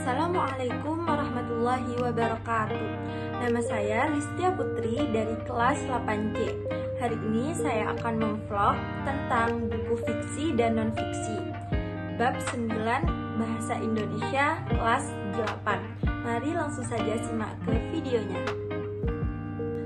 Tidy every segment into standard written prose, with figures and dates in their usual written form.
Assalamualaikum warahmatullahi wabarakatuh. Nama saya Listia Putri dari kelas 8C. Hari ini saya akan memvlog tentang buku fiksi dan non-fiksi. Bab 9 Bahasa Indonesia kelas 8. Mari langsung saja simak ke videonya.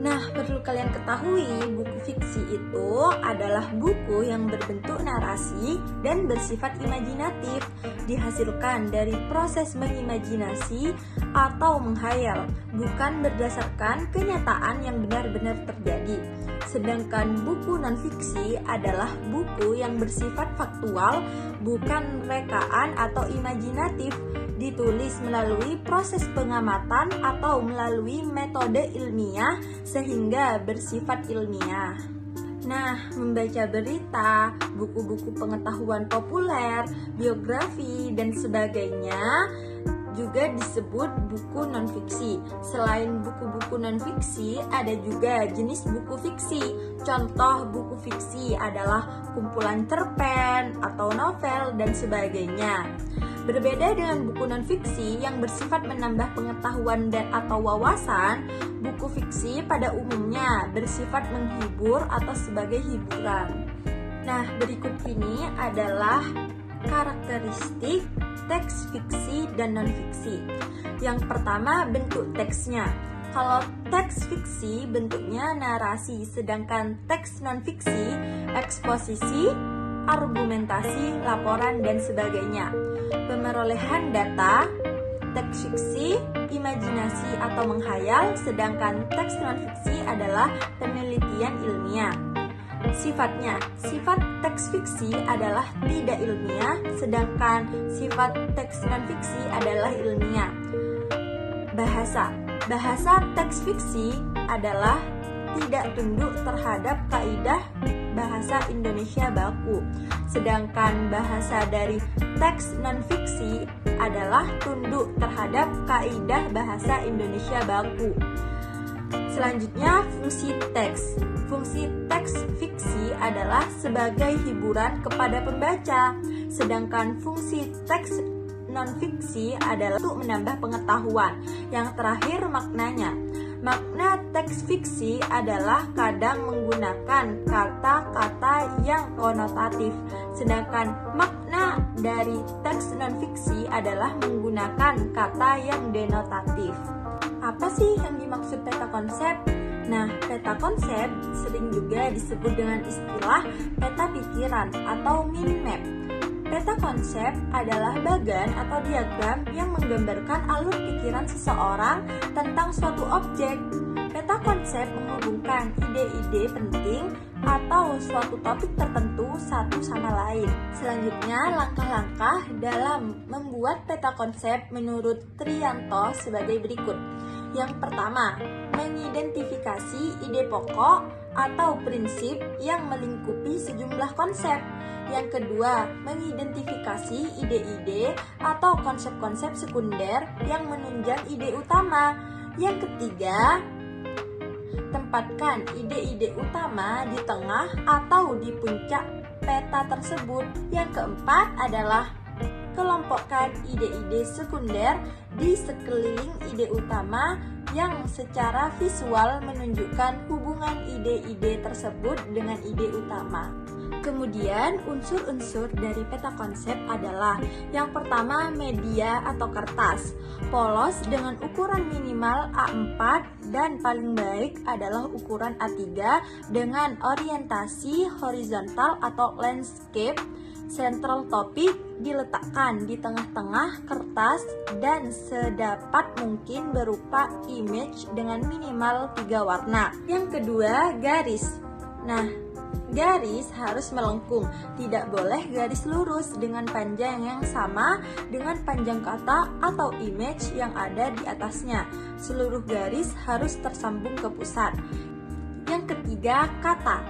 Nah, perlu kalian ketahui, buku fiksi itu adalah buku yang berbentuk narasi dan bersifat imajinatif, dihasilkan dari proses mengimajinasi atau menghayal, bukan berdasarkan kenyataan yang benar-benar terjadi. Sedangkan buku non-fiksi adalah buku yang bersifat faktual, bukan rekaan atau imajinatif, ditulis melalui proses pengamatan atau melalui metode ilmiah sehingga bersifat ilmiah. Nah, membaca berita, buku-buku pengetahuan populer, biografi, dan sebagainya juga disebut buku non-fiksi. Selain buku-buku non-fiksi, ada juga jenis buku fiksi. Contoh buku fiksi adalah kumpulan cerpen atau novel dan sebagainya. Berbeda dengan buku non-fiksi yang bersifat menambah pengetahuan dan atau wawasan, buku fiksi pada umumnya bersifat menghibur atau sebagai hiburan. Nah, berikut ini adalah karakteristik teks fiksi dan non-fiksi. Yang pertama, bentuk teksnya. Kalau teks fiksi bentuknya narasi, sedangkan teks non-fiksi eksposisi, argumentasi, laporan, dan sebagainya. Pemerolehan data, teks fiksi, imajinasi atau menghayal, sedangkan teks non-fiksi adalah penelitian ilmiah. Sifatnya, sifat teks fiksi adalah tidak ilmiah, sedangkan sifat teks non-fiksi adalah ilmiah. Bahasa teks fiksi adalah tidak tunduk terhadap kaidah bahasa Indonesia baku, sedangkan bahasa dari teks non-fiksi adalah tunduk terhadap kaidah bahasa Indonesia baku. Selanjutnya, fungsi teks. Fungsi teks fiksi adalah sebagai hiburan kepada pembaca, sedangkan fungsi teks non-fiksi adalah untuk menambah pengetahuan. Yang terakhir, maknanya. Makna teks fiksi adalah kadang menggunakan kata-kata yang konotatif, sedangkan makna dari teks non-fiksi adalah menggunakan kata yang denotatif. Apa sih yang dimaksud peta konsep? Nah, peta konsep sering juga disebut dengan istilah peta pikiran atau mind map. Peta konsep adalah bagan atau diagram yang menggambarkan alur pikiran seseorang tentang suatu objek. Peta konsep menghubungkan ide-ide penting atau suatu topik tertentu satu sama lain. Selanjutnya, langkah-langkah dalam membuat peta konsep menurut Trianto sebagai berikut. Yang pertama, mengidentifikasi ide pokok atau prinsip yang melingkupi sejumlah konsep. Yang kedua, mengidentifikasi ide-ide atau konsep-konsep sekunder yang menunjang ide utama. Yang ketiga, tempatkan ide-ide utama di tengah atau di puncak peta tersebut. Yang keempat adalah kelompokkan ide-ide sekunder di sekeliling ide utama yang secara visual menunjukkan hubungan ide-ide tersebut dengan ide utama. Kemudian, unsur-unsur dari peta konsep adalah yang pertama, media atau kertas, polos dengan ukuran minimal A4 dan paling baik adalah ukuran A3 dengan orientasi horizontal atau landscape. Central topik diletakkan di tengah-tengah kertas dan sedapat mungkin berupa image dengan minimal 3 warna. Yang kedua, garis. Nah, garis harus melengkung, tidak boleh garis lurus dengan panjang yang sama dengan panjang kata atau image yang ada di atasnya. Seluruh garis harus tersambung ke pusat. Yang ketiga, kata.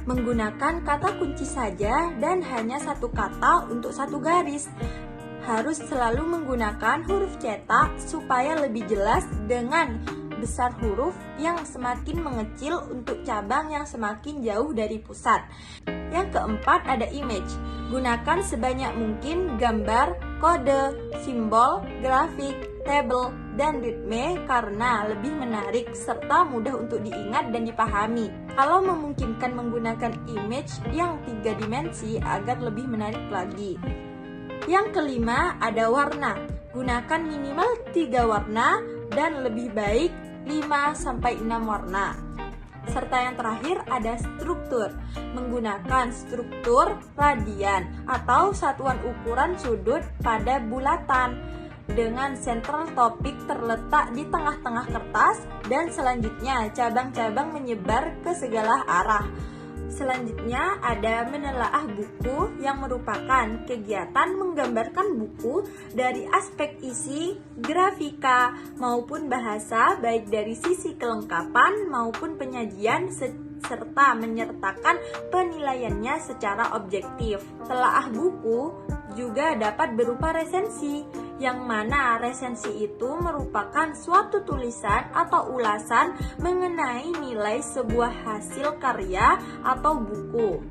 Menggunakan kata kunci saja dan hanya satu kata untuk satu garis. Harus selalu menggunakan huruf cetak supaya lebih jelas dengan besar huruf yang semakin mengecil untuk cabang yang semakin jauh dari pusat. Yang keempat ada image. Gunakan sebanyak mungkin gambar kode, simbol, grafik, tabel, dan ritme karena lebih menarik serta mudah untuk diingat dan dipahami. Kalau memungkinkan menggunakan image yang 3 dimensi agar lebih menarik lagi. Yang kelima, ada warna. Gunakan minimal 3 warna dan lebih baik 5-6 warna. Serta yang terakhir ada struktur. Menggunakan struktur radian atau satuan ukuran sudut pada bulatan dengan central topik terletak di tengah-tengah kertas dan selanjutnya cabang-cabang menyebar ke segala arah. Selanjutnya ada menelaah buku yang merupakan kegiatan menggambarkan buku dari aspek isi, grafika, maupun bahasa baik dari sisi kelengkapan maupun penyajian serta menyertakan penilaiannya secara objektif. Telaah buku juga dapat berupa resensi, yang mana resensi itu merupakan suatu tulisan atau ulasan mengenai nilai sebuah hasil karya atau buku.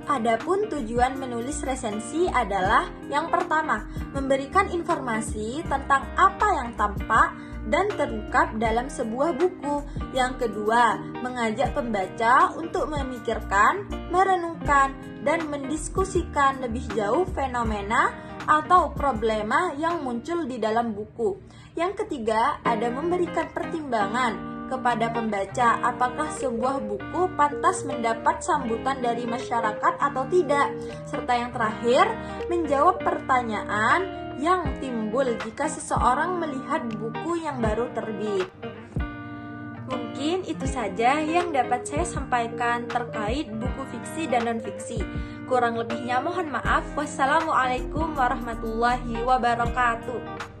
Adapun tujuan menulis resensi adalah yang pertama, memberikan informasi tentang apa yang tampak dan terungkap dalam sebuah buku. Yang kedua, mengajak pembaca untuk memikirkan, merenungkan, dan mendiskusikan lebih jauh fenomena atau problema yang muncul di dalam buku. Yang ketiga, ada memberikan pertimbangan kepada pembaca apakah sebuah buku pantas mendapat sambutan dari masyarakat atau tidak. Serta yang terakhir, menjawab pertanyaan yang timbul jika seseorang melihat buku yang baru terbit. Mungkin itu saja yang dapat saya sampaikan terkait buku fiksi dan non-fiksi. Kurang lebihnya mohon maaf. Wassalamualaikum warahmatullahi wabarakatuh.